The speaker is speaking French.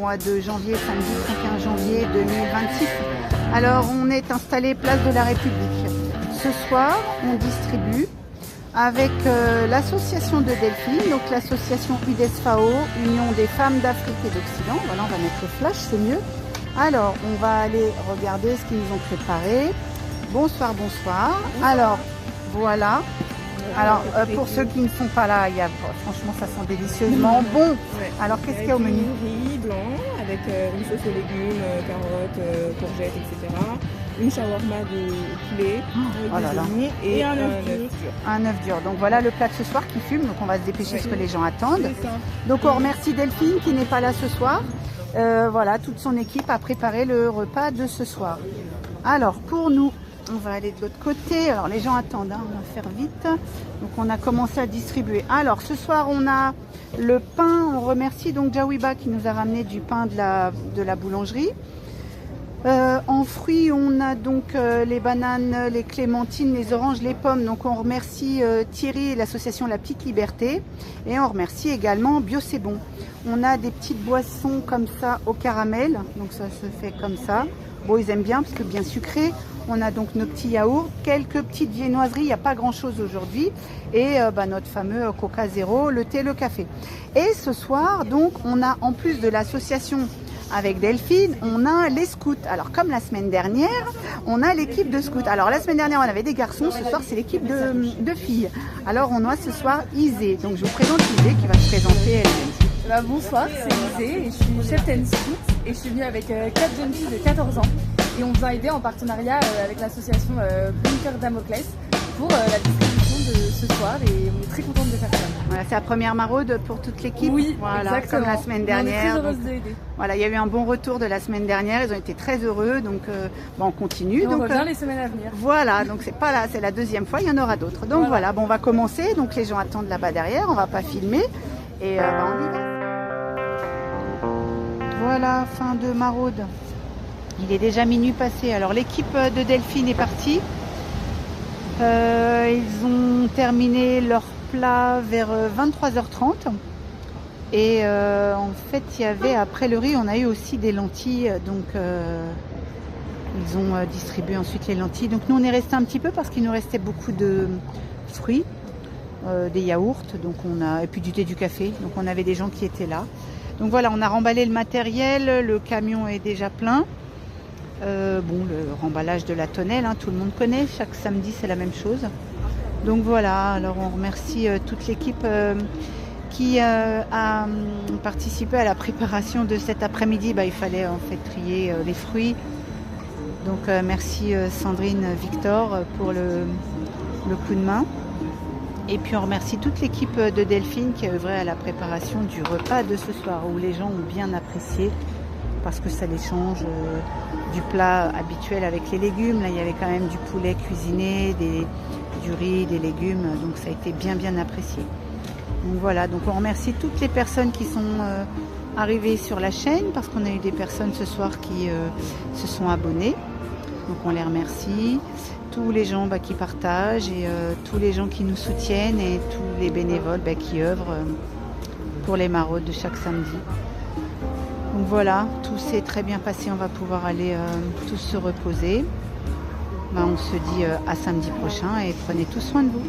mois de janvier, samedi 31 janvier 2026. Alors on est installé place de la République. Ce soir, on distribue avec l'association de Delphine, donc l'association UDESFAO, Union des femmes d'Afrique et d'Occident. Voilà, on va mettre le flash, c'est mieux. Alors, on va aller regarder ce qu'ils nous ont préparé. Bonsoir, bonsoir. Alors, voilà. Alors, pour ceux qui ne sont pas là, franchement, ça sent délicieusement bon. Ouais. Alors, qu'est-ce qu'il y a au menu? Riz blanc avec une sauce aux légumes, carottes, courgettes, etc. Une shawarma de poulet avec des oignons et un œuf dur. Un œuf dur. Donc voilà le plat de ce soir qui fume. Donc on va se dépêcher parce que les gens attendent. C'est ça. Donc on remercie Delphine qui n'est pas là ce soir. Voilà, toute son équipe a préparé le repas de ce soir. Alors pour nous, on va aller de l'autre côté. Alors les gens attendent, hein, on va faire vite. Donc on a commencé à distribuer. Alors ce soir on a le pain. On remercie donc Jawiba qui nous a ramené du pain de la boulangerie. En fruits, on a donc les bananes, les clémentines, les oranges, les pommes. Donc on remercie Thierry et l'association La Petite Liberté. Et on remercie également Bio C'est Bon. On a des petites boissons comme ça au caramel. Donc ça se fait comme ça. Bon, ils aiment bien parce que bien sucré. On a donc nos petits yaourts, quelques petites viennoiseries. Il n'y a pas grand chose aujourd'hui. Et notre fameux Coca Zéro, le thé, le café. Et ce soir, donc, on a en plus de l'association avec Delphine, on a les scouts. Alors comme la semaine dernière, on a l'équipe de scouts. Alors la semaine dernière, on avait des garçons, ce soir c'est l'équipe de filles. Alors on a ce soir Isée. Donc je vous présente Isée qui va se présenter elle-même. Bonsoir, c'est Isée et je suis cheftaine scout et je suis venue avec 4 jeunes filles de 14 ans et on vous a aidé en partenariat avec l'association Bunker Damoclès pour la distribution de ce soir et on est très contente de faire ça. Voilà, c'est la première maraude pour toute l'équipe. Oui, voilà, exactement. Comme la semaine dernière. On est très heureuse d'aider. Voilà, il y a eu un bon retour de la semaine dernière, ils ont été très heureux, donc on continue. Et on donc, revient les semaines à venir. Voilà, donc c'est pas là, c'est la deuxième fois, il y en aura d'autres. Donc voilà, on va commencer, donc les gens attendent là-bas derrière, on va pas filmer et on y va. Voilà, fin de maraude. Il est déjà minuit passé. Alors l'équipe de Delphine est partie. Ils ont terminé leur plat vers 23h30. Et en fait, il y avait, après le riz, on a eu aussi des lentilles. Donc ils ont distribué ensuite les lentilles. Donc nous, on est resté un petit peu parce qu'il nous restait beaucoup de fruits, des yaourts, donc et puis du thé, du café. Donc on avait des gens qui étaient là. Donc voilà, on a remballé le matériel, le camion est déjà plein. Le remballage de la tonnelle, hein, tout le monde connaît, chaque samedi c'est la même chose. Donc voilà, alors on remercie toute l'équipe qui a participé à la préparation de cet après-midi. Il fallait en fait trier les fruits. Donc merci Sandrine, Victor pour le coup de main. Et puis on remercie toute l'équipe de Delphine qui a œuvré à la préparation du repas de ce soir, où les gens ont bien apprécié parce que ça les change du plat habituel avec les légumes. Là il y avait quand même du poulet cuisiné, du riz, des légumes, donc ça a été bien apprécié. Donc voilà, donc on remercie toutes les personnes qui sont arrivées sur la chaîne, parce qu'on a eu des personnes ce soir qui se sont abonnées. Donc on les remercie. Tous les gens qui partagent et tous les gens qui nous soutiennent et tous les bénévoles qui œuvrent pour les maraudes de chaque samedi. Donc voilà, tout s'est très bien passé, on va pouvoir aller tous se reposer. On se dit à samedi prochain et prenez tous soin de vous.